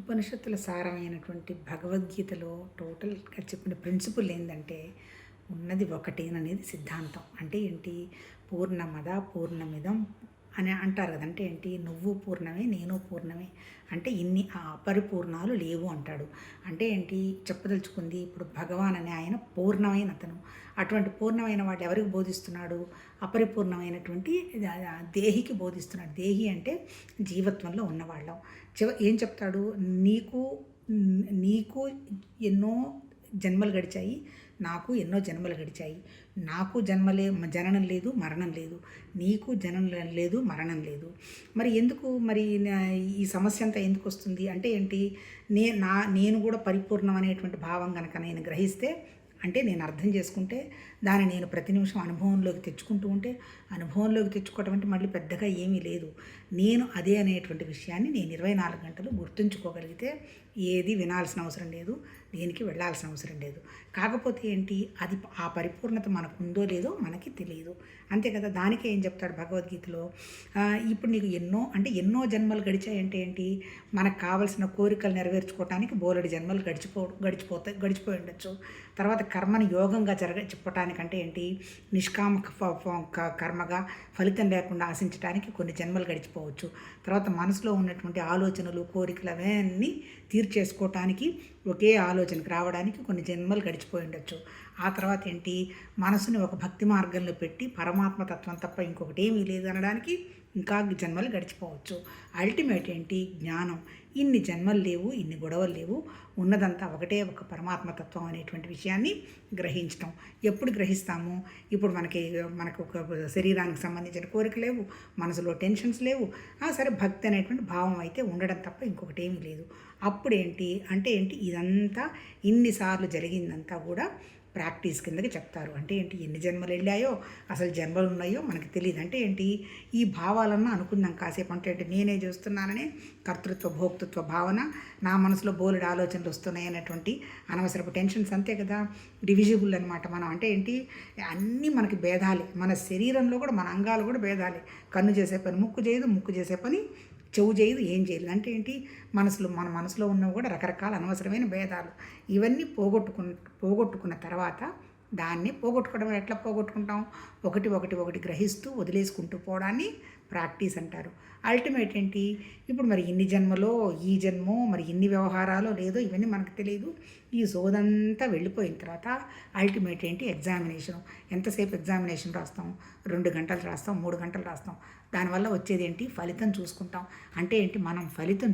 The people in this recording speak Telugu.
ఉపనిషత్తుల సారమైనటువంటి భగవద్గీతలో టోటల్గా చెప్పిన ప్రిన్సిపల్ ఏంటంటే ఉన్నది ఒకటేననేది సిద్ధాంతం. అంటే ఏంటి? పూర్ణమద పూర్ణమిదం అని అంటారు కదా. అంటే ఏంటి? నువ్వు పూర్ణమే, నేను పూర్ణమే, అంటే ఇన్ని అపరిపూర్ణాలు లేవు అంటాడు. అంటే ఏంటి చెప్పదలుచుకుంది? ఇప్పుడు భగవాన్ అనే ఆయన పూర్ణమైన అతను. అటువంటి పూర్ణమైన వాడు ఎవరికి బోధిస్తున్నాడు? అపరిపూర్ణమైనటువంటి దేహికి బోధిస్తున్నాడు. దేహి అంటే జీవత్వంలో ఉన్నవాళ్ళం. ఏం చెప్తాడు? నీకు నీకు ఎన్నో జన్మలు గడిచాయి, నాకు ఎన్నో జన్మలు గడిచాయి. నాకు జననం లేదు, మరణం లేదు. నీకు జననం లేదు, మరణం లేదు. మరి ఎందుకు మరి ఈ సమస్య అంతా ఎందుకు వస్తుంది అంటే ఏంటి? నేను కూడా పరిపూర్ణం అనేటువంటి భావం కనుక నేను గ్రహిస్తే, అంటే నేను అర్థం చేసుకుంటే, దాన్ని నేను ప్రతి నిమిషం అనుభవంలోకి తెచ్చుకుంటూ ఉంటే, అనుభవంలోకి తెచ్చుకోవటం అంటే మళ్ళీ పెద్దగా ఏమీ లేదు. నేను అదే అనేటువంటి విషయాన్ని నేను 24 గంటలు గుర్తుంచుకోగలిగితే ఏది వినాల్సిన అవసరం లేదు, దేనికి వెళ్ళాల్సిన అవసరం లేదు. కాకపోతే ఏంటి? అది ఆ పరిపూర్ణత మనకు ఉందో లేదో మనకి తెలియదు, అంతే కదా. దానికే ఏం చెప్తాడు భగవద్గీతలో? ఇప్పుడు నీకు ఎన్నో జన్మలు గడిచాయంటే ఏంటి? మనకు కావలసిన కోరికలు నెరవేర్చుకోవటానికి బోలెడు జన్మలు గడిచిపోయి ఉండొచ్చు. తర్వాత కర్మని యోగంగా చెప్పటానికంటే ఏంటి? నిష్కామ కర్మగా ఫలితం లేకుండా ఆశించడానికి కొన్ని జన్మలు గడిచిపోవచ్చు. తర్వాత మనసులో ఉన్నటువంటి ఆలోచనలు, కోరికలు అవన్నీ తీర్చేసుకోవటానికి, ఒకే ఆలోచనకు రావడానికి కొన్ని జన్మలు గడిచిపోయి ఉండొచ్చు. ఆ తర్వాత ఏంటి? మనసుని ఒక భక్తి మార్గంలో పెట్టి పరమాత్మతత్వం తప్ప ఇంకొకటి ఏమీ లేదు అనడానికి ఇంకా జన్మలు గడిచిపోవచ్చు. అల్టిమేట్ ఏంటి? జ్ఞానం. ఇన్ని జన్మలు లేవు, ఇన్ని గొడవలు లేవు, ఉన్నదంతా ఒకటే ఒక పరమాత్మతత్వం అనేటువంటి విషయాన్ని గ్రహించటం. ఎప్పుడు గ్రహిస్తాము? ఇప్పుడు మనకు ఒక శరీరానికి సంబంధించిన కోరిక లేవు, మనసులో టెన్షన్స్ లేవు, సరే భక్తి అనేటువంటి భావం అయితే ఉండడం తప్ప ఇంకొకటి ఏమీ లేదు. అప్పుడేంటి అంటే ఏంటి? ఇదంతా ఇన్నిసార్లు జరిగిందంతా కూడా ప్రాక్టీస్ కిందకి చెప్తారు. అంటే ఏంటి? ఎన్ని జన్మలు వెళ్ళాయో, అసలు జన్మలు ఉన్నాయో మనకి తెలియదు. అంటే ఏంటి? ఈ భావాలన్నా అనుకుందాం కాసేపు. అంటే ఏంటి? నేనే చేస్తున్నాననే కర్తృత్వ భోక్తృత్వ భావన, నా మనసులో బోలెడు ఆలోచనలు వస్తున్నాయి అనేటువంటి అనవసరపు టెన్షన్స్, అంతే కదా. డివిజిబుల్ అనమాట మనం. అంటే ఏంటి? అన్నీ మనకి భేదాలే. మన శరీరంలో కూడా మన అంగాలు కూడా భేదాలే. కన్ను చేసే పని ముక్కు చేయదు, ముక్కు చేసే పని చెవు చేయదు, ఏం చేయలేదు. అంటే ఏంటి? మన మనసులో ఉన్నవి కూడా రకరకాల అనవసరమైన భేదాలు. ఇవన్నీ పోగొట్టుకున్న తర్వాత, దాన్ని పోగొట్టుకోవడం ఎట్లా పోగొట్టుకుంటాం? ఒకటి గ్రహిస్తూ వదిలేసుకుంటూ పోవడాన్ని ప్రాక్టీస్ అంటారు. అల్టిమేట్ ఏంటి? ఇప్పుడు మరి ఇన్ని జన్మలో, ఈ జన్మో, మరి ఇన్ని వ్యవహారాలో లేదో ఇవన్నీ మనకు తెలియదు. ఈ సోదంతా వెళ్ళిపోయిన తర్వాత అల్టిమేట్ ఏంటి? ఎగ్జామినేషన్. ఎంతసేపు ఎగ్జామినేషన్ రాస్తాం? 2 గంటలు రాస్తాం, 3 గంటలు రాస్తాం. దానివల్ల వచ్చేది ఏంటి? ఫలితం చూసుకుంటాం. అంటే ఏంటి? మనం ఫలితం